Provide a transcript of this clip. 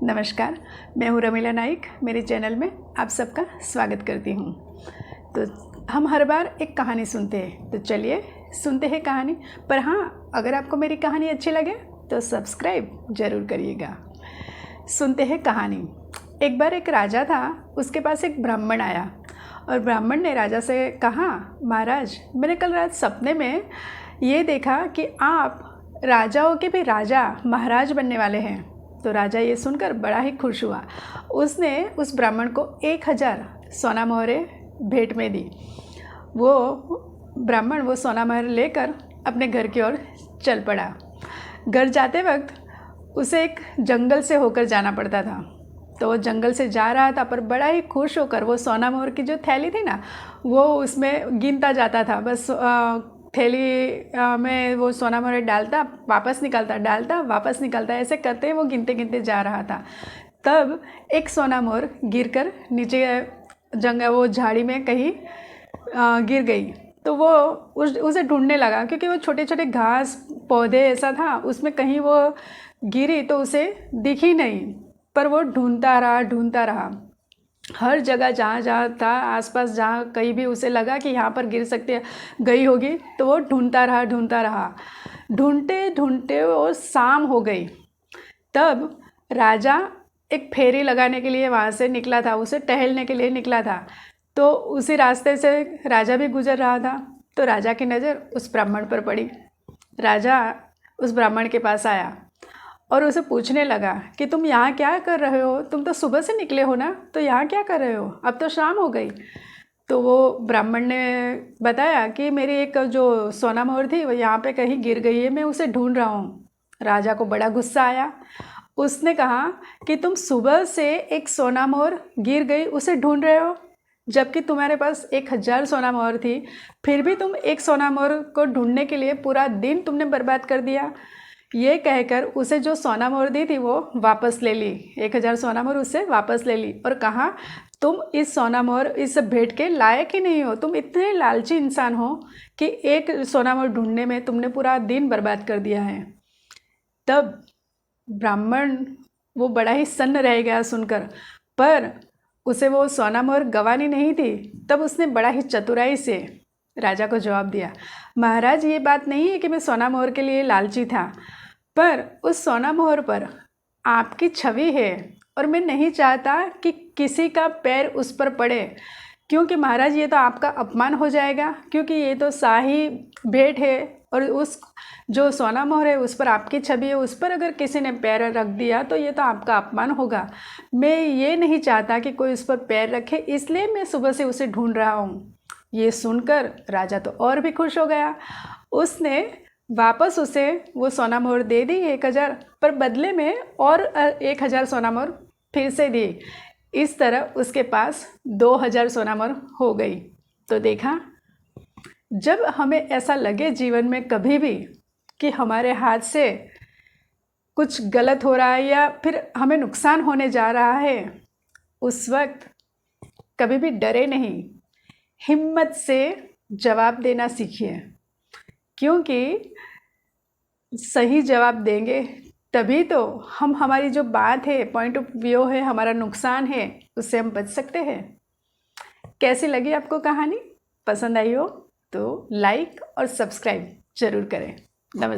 नमस्कार, मैं हूँ रमीला नाइक। मेरे चैनल में आप सबका स्वागत करती हूँ। तो हम हर बार एक कहानी सुनते हैं, तो चलिए सुनते हैं कहानी। पर हाँ, अगर आपको मेरी कहानी अच्छी लगे तो सब्सक्राइब ज़रूर करिएगा। सुनते हैं कहानी। एक बार एक राजा था, उसके पास एक ब्राह्मण आया और ब्राह्मण ने राजा से कहा, महाराज, मैंने कल रात सपने में ये देखा कि आप राजाओं के भी राजा महाराज बनने वाले हैं। तो राजा ये सुनकर बड़ा ही खुश हुआ। उसने उस ब्राह्मण को 1000 सोना मोहरें भेंट में दी। वो ब्राह्मण वो सोना मोहर लेकर अपने घर की ओर चल पड़ा। घर जाते वक्त उसे एक जंगल से होकर जाना पड़ता था। तो वो जंगल से जा रहा था, पर बड़ा ही खुश होकर वो सोना मोहर की जो थैली थी ना, वो उसमें गिनता जाता था। बस थैली में वो सोना मोहर डालता, वापस निकालता, डालता, वापस निकालता, ऐसे करते वो गिनते गिनते जा रहा था। तब एक सोना मोहर गिरकर नीचे वो झाड़ी में कहीं गिर गई। तो वो उसे ढूंढने लगा, क्योंकि वो छोटे छोटे घास पौधे ऐसा था, उसमें कहीं वो गिरी तो उसे दिखी नहीं। पर वो ढूंढता रहा हर जगह, जहाँ था आसपास, जहाँ कहीं भी उसे लगा कि यहाँ पर गिर सकती है, गई होगी, तो वो ढूंढता रहा। ढूंढते ढूंढते वो शाम हो गई। तब राजा एक फेरी लगाने के लिए वहाँ से निकला था, उसे टहलने के लिए निकला था। तो उसी रास्ते से राजा भी गुजर रहा था। तो राजा की नज़र उस ब्राह्मण पर पड़ी। राजा उस ब्राह्मण के पास आया और उसे पूछने लगा कि तुम यहाँ क्या कर रहे हो? तुम तो सुबह से निकले हो ना, तो यहाँ क्या कर रहे हो? अब तो शाम हो गई। तो वो ब्राह्मण ने बताया कि मेरी एक जो सोना मोहर थी वो यहाँ पे कहीं गिर गई है, मैं उसे ढूंढ रहा हूँ। राजा को बड़ा गुस्सा आया। उसने कहा कि तुम सुबह से एक सोना मोहर गिर गई उसे ढूंढ रहे हो, जबकि तुम्हारे पास 1000 सोना मोहर थी, फिर भी तुम एक सोना मोहर को ढूंढने के लिए पूरा दिन तुमने बर्बाद कर दिया। ये कहकर उसे जो सोना मोहर दी थी वो वापस ले ली। 1000 सोना मोहर उससे वापस ले ली और कहा, तुम इस सोना मोहर, इस भेंट के लायक ही नहीं हो। तुम इतने लालची इंसान हो कि एक सोना मोहर ढूंढने में तुमने पूरा दिन बर्बाद कर दिया है। तब ब्राह्मण वो बड़ा ही सन्न रह गया सुनकर, पर उसे वो सोना मोहर गंवानी नहीं थी। तब उसने बड़ा ही चतुराई से राजा को जवाब दिया, महाराज, ये बात नहीं है कि मैं सोना मोहर के लिए लालची था, पर उस सोना मोहर पर आपकी छवि है और मैं नहीं चाहता कि किसी का पैर उस पर पड़े, क्योंकि महाराज ये तो आपका अपमान हो जाएगा, क्योंकि ये तो शाही भेंट है और उस जो सोना मोहर है उस पर आपकी छवि है, उस पर अगर किसी ने पैर रख दिया तो ये तो आपका अपमान होगा। मैं ये नहीं चाहता कि कोई उस पर पैर रखे, इसलिए मैं सुबह से उसे ढूंढ रहा हूँ। ये सुनकर राजा तो और भी खुश हो गया। उसने वापस उसे वो सोना मोहर दे दी 1000, पर बदले में और 1000 सोना मोहर फिर से दी। इस तरह उसके पास 2000 सोना मोहर हो गई। तो देखा, जब हमें ऐसा लगे जीवन में कभी भी कि हमारे हाथ से कुछ गलत हो रहा है या फिर हमें नुकसान होने जा रहा है, उस वक्त कभी भी डरे नहीं, हिम्मत से जवाब देना सीखिए, क्योंकि सही जवाब देंगे तभी तो हम, हमारी जो बात है, पॉइंट ऑफ व्यू है, हमारा नुकसान है, उससे हम बच सकते हैं। कैसी लगी आपको कहानी? पसंद आई हो तो लाइक और सब्सक्राइब जरूर करें। नमस्कार।